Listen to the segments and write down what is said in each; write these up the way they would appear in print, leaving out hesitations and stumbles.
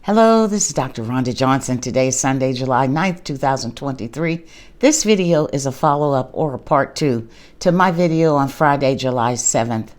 Hello, this is Dr. Rhonda Johnson. Today is Sunday, July 9th, 2023. This video is a follow-up or a part 2 to my video on Friday, July 7th.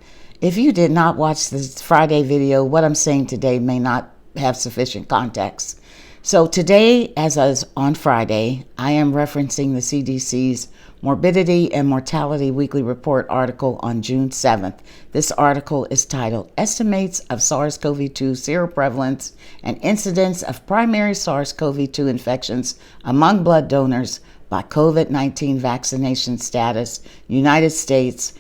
If you did not watch this Friday video, what I'm saying today may not have sufficient context. So today, as is on Friday, I am referencing the CDC's Morbidity and Mortality Weekly Report article on June 7th. This article is titled Estimates of SARS-CoV-2 Seroprevalence and Incidence of Primary SARS-CoV-2 Infections Among Blood Donors by COVID-19 Vaccination Status, United States,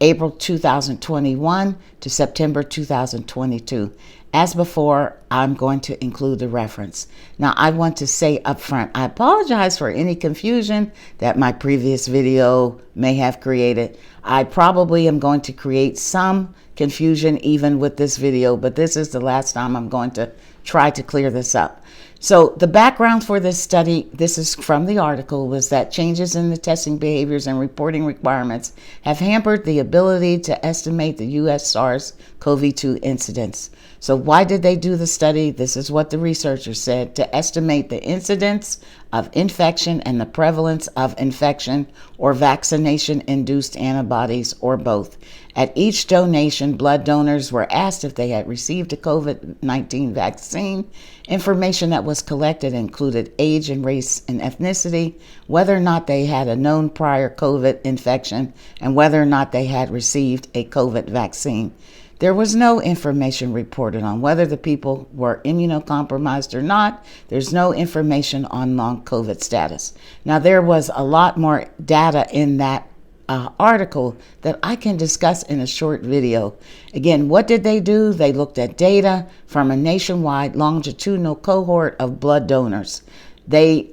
April 2021 to September 2022. As before, I'm going to include the reference. Now, I want to say up front, I apologize for any confusion that my previous video may have created. I probably am going to create some confusion even with this video, but this is the last time I'm going to try to clear this up. So the background for this study, this is from the article, was that changes in the testing behaviors and reporting requirements have hampered the ability to estimate the U.S. SARS-CoV-2 incidence. So why did they do the study? This is what the researchers said: to estimate the incidence of infection and the prevalence of infection or vaccination-induced antibodies, or both. At each donation, blood donors were asked if they had received a COVID-19 vaccine. Information that was collected included age and race and ethnicity, whether or not they had a known prior COVID infection, and whether or not they had received a COVID vaccine. There was no information reported on whether the people were immunocompromised or not. There's no information on long COVID status. Now, there was a lot more data in that article that I can discuss in a short video. Again, what did they do? They looked at data from a nationwide longitudinal cohort of blood donors. They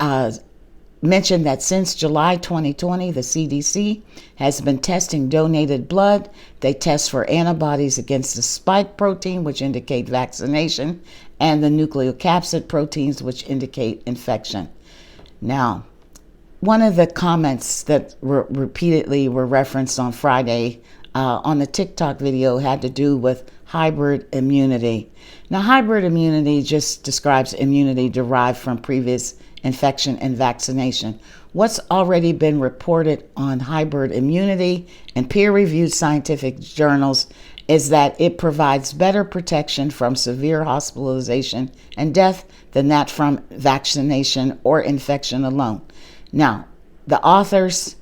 mentioned that since July 2020, the CDC has been testing donated blood. They test for antibodies against the spike protein, which indicate vaccination, and the nucleocapsid proteins, which indicate infection. Now, one of the comments that repeatedly were referenced on Friday on the TikTok video had to do with hybrid immunity. Now, hybrid immunity just describes immunity derived from previous infection and vaccination. What's already been reported on hybrid immunity in peer-reviewed scientific journals is that it provides better protection from severe hospitalization and death than that from vaccination or infection alone. Now, the authors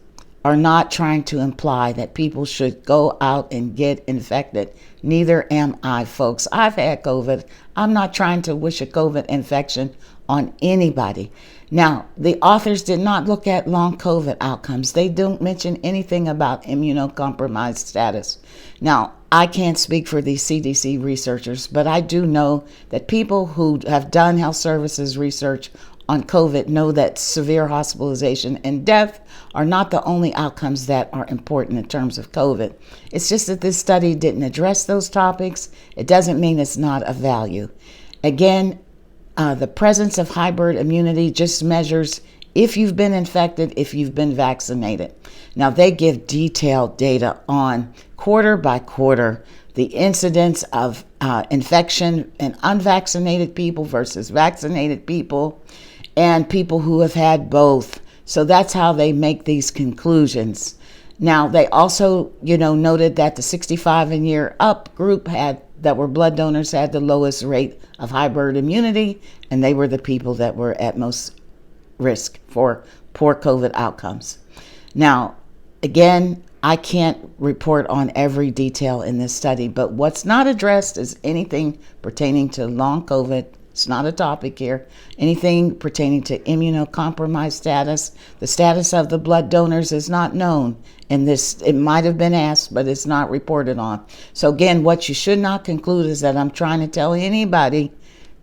are not trying to imply that people should go out and get infected. Neither am I, folks. I've had COVID. I'm not trying to wish a COVID infection on anybody. Now, the authors did not look at long COVID outcomes. They don't mention anything about immunocompromised status. Now, I can't speak for these CDC researchers, but I do know that people who have done health services research on COVID know that severe hospitalization and death are not the only outcomes that are important in terms of COVID. It's just that this study didn't address those topics. It doesn't mean it's not of value. Again, the presence of hybrid immunity just measures if you've been infected, if you've been vaccinated. Now, they give detailed data on quarter by quarter the incidence of infection in unvaccinated people versus vaccinated people, and people who have had both. So that's how they make these conclusions. Now, they also, noted that the 65 and year up group that were blood donors had the lowest rate of hybrid immunity, and they were the people that were at most risk for poor COVID outcomes. Now, again, I can't report on every detail in this study, but what's not addressed is anything pertaining to long COVID. It's not a topic here. Anything pertaining to immunocompromised status. The status of the blood donors is not known in this. It might have been asked, but it's not reported on. So again, what you should not conclude is that I'm trying to tell anybody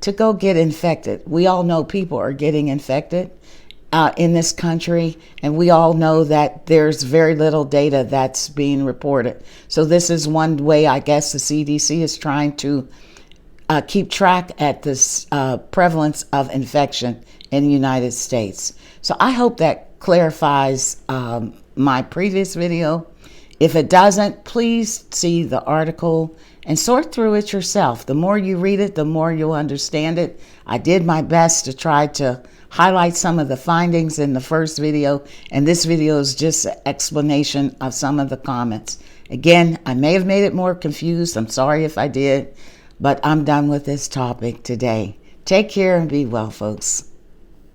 to go get infected. We all know people are getting infected in this country, and we all know that there's very little data that's being reported. So this is one way, I guess, the CDC is trying to keep track at this prevalence of infection in the United States. So I hope that clarifies my previous video. If it doesn't, please see the article and sort through it yourself. The more you read it, the more you'll understand it. I did my best to try to highlight some of the findings in the first video, and this video is just an explanation of some of the comments. Again, I may have made it more confused. I'm sorry if I did, but I'm done with this topic today. Take care and be well, folks.